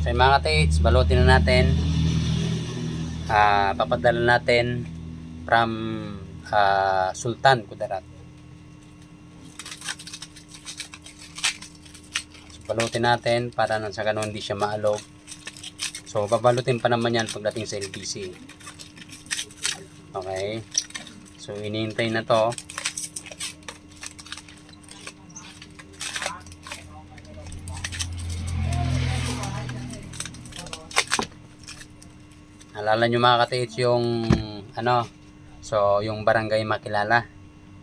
So yung mga tates, balutin na natin. Papadala natin from Sultan Kudarat. So, balutin natin para nang sa ganun hindi siya maalog. So babalutin pa naman yan pagdating sa LBC. Okay. So inihintay na to. Alala nyo mga katiits yung so yung barangay Makilala,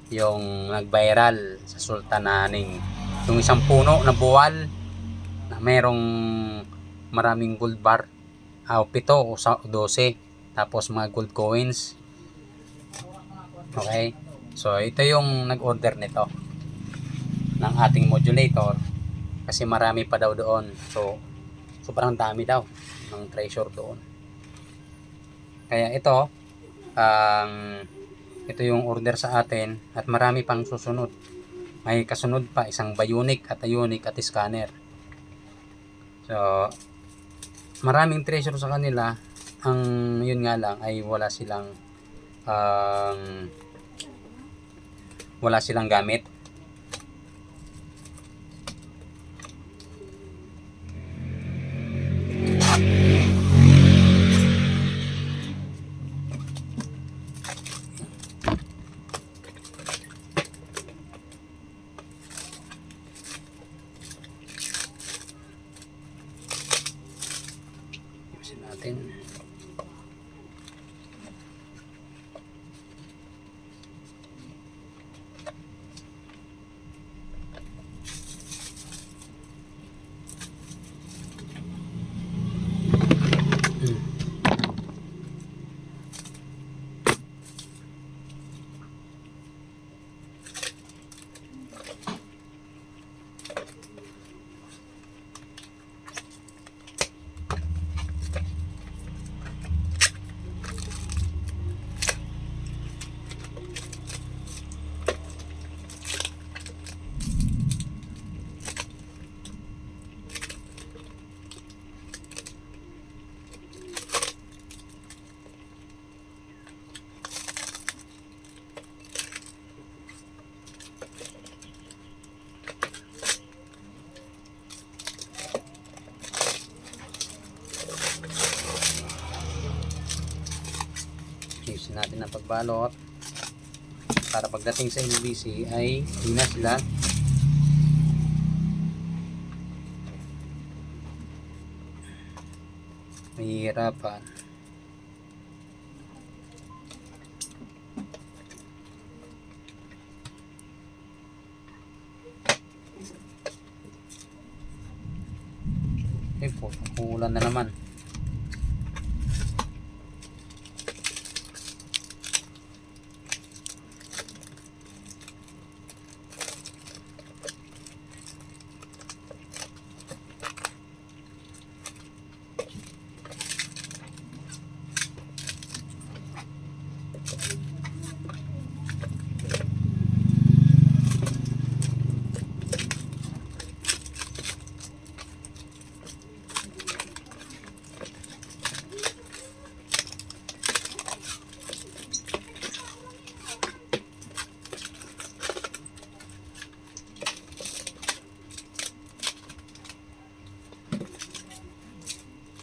yung nag-viral sa Sultan na yung isang puno na buwal na merong maraming gold bar, 7 o 12, tapos mga gold coins. Okay, so ito yung nag-order nito ng ating modulator kasi marami pa daw doon. So sobrang dami daw ng treasure doon. Kaya ito yung order sa atin at marami pang susunod. May kasunod pa, isang bionic at ionic at scanner. So maraming treasure sa kanila. Ang yun nga lang ay wala silang gamit. Natin. Ayusin natin ang pagbalot para pagdating sa LBC ay hindi na sila mahihirapan. Ay po, ulan na naman.